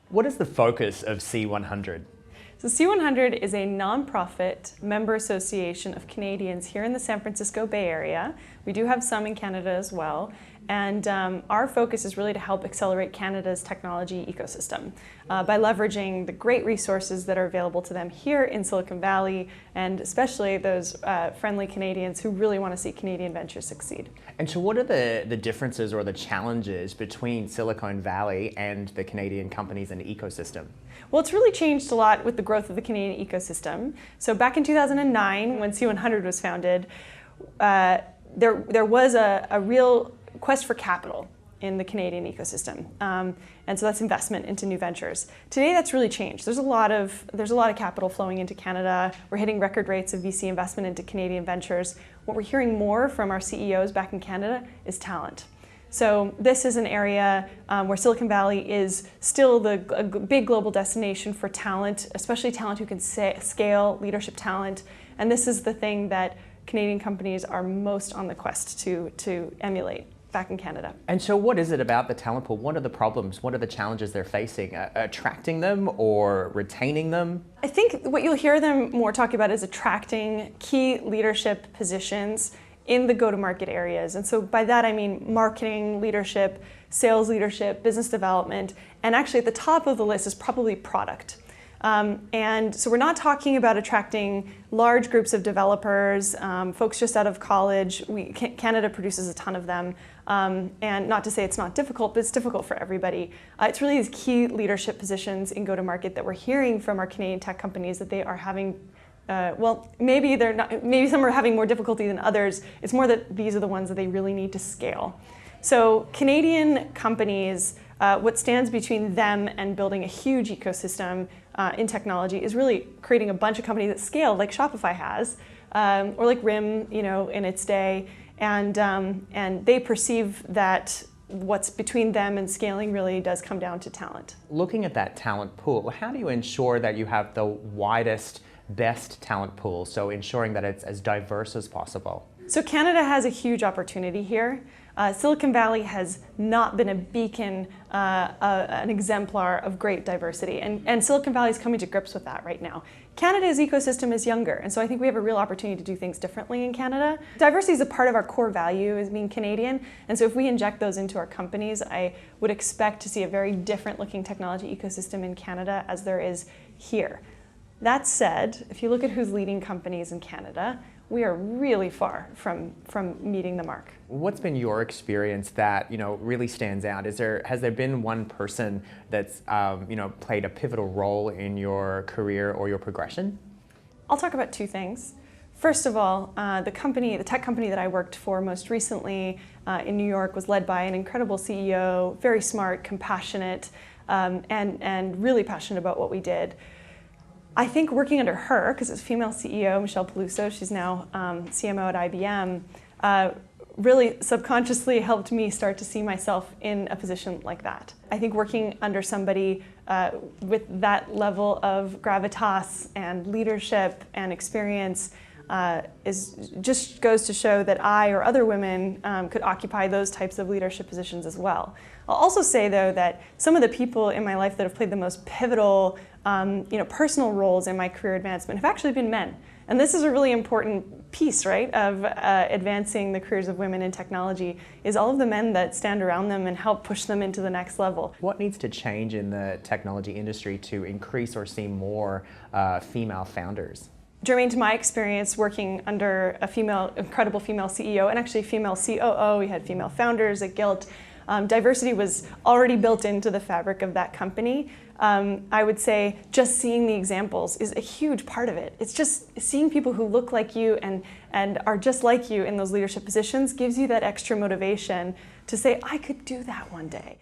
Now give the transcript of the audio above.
What is the focus of C100? So C100 is a nonprofit member association of Canadians here in the San Francisco Bay Area. We do have some in Canada as well. And our focus is really to help accelerate Canada's technology ecosystem by leveraging the great resources that are available to them here in Silicon Valley, and especially those friendly Canadians who really want to see Canadian ventures succeed. And so what are the differences or the challenges between Silicon Valley and the Canadian companies and ecosystem? Well, it's really changed a lot with the growth of the Canadian ecosystem. So back in 2009, when C100 was founded, there was a real quest for capital in the Canadian ecosystem, and so that's investment into new ventures. Today, that's really changed. There's a lot of capital flowing into Canada. We're hitting record rates of VC investment into Canadian ventures. What we're hearing more from our CEOs back in Canada is talent. So this is an area where Silicon Valley is still a big global destination for talent, especially talent who can scale, leadership talent, and this is the thing that Canadian companies are most on the quest to emulate back in Canada. And so what is it about the talent pool? What are the problems? What are the challenges they're facing? Attracting them or retaining them? I think what you'll hear them more talk about is attracting key leadership positions in the go-to-market areas. And so by that I mean marketing leadership, sales leadership, business development, and actually at the top of the list is probably product. And so we're not talking about attracting large groups of developers, folks just out of college. Canada produces a ton of them. And not to say it's not difficult, but it's difficult for everybody. It's really these key leadership positions in go-to-market that we're hearing from our Canadian tech companies that they are having. Well, maybe they're not. Maybe some are having more difficulty than others. It's more that these are the ones that they really need to scale. So Canadian companies, what stands between them and building a huge ecosystem in technology is really creating a bunch of companies that scale, like Shopify has, or like RIM, in its day, and they perceive that what's between them and scaling really does come down to talent. Looking at that talent pool, how do you ensure that you have the widest, best talent pool, so ensuring that it's as diverse as possible? So Canada has a huge opportunity here. Silicon Valley has not been a beacon, an exemplar of great diversity, and Silicon Valley is coming to grips with that right now. Canada's ecosystem is younger, and so I think we have a real opportunity to do things differently in Canada. Diversity is a part of our core value as being Canadian, and so if we inject those into our companies, I would expect to see a very different looking technology ecosystem in Canada as there is here. That said, if you look at who's leading companies in Canada, we are really far from meeting the mark. What's been your experience that really stands out? Has there been one person that's played a pivotal role in your career or your progression? I'll talk about two things. First of all, the tech company that I worked for most recently in New York was led by an incredible CEO, very smart, compassionate, and really passionate about what we did. I think working under her, because it's a female CEO, Michelle Peluso, she's now CMO at IBM, really subconsciously helped me start to see myself in a position like that. I think working under somebody with that level of gravitas and leadership and experience just goes to show that I or other women could occupy those types of leadership positions as well. I'll also say, though, that some of the people in my life that have played the most pivotal personal roles in my career advancement have actually been men. And this is a really important piece, right, of advancing the careers of women in technology, is all of the men that stand around them and help push them into the next level. What needs to change in the technology industry to increase or see more female founders? Germane to my experience working under incredible female CEO and actually female COO, we had female founders at Gilt. Diversity was already built into the fabric of that company. I would say just seeing the examples is a huge part of it. It's just seeing people who look like you and are just like you in those leadership positions gives you that extra motivation to say, I could do that one day.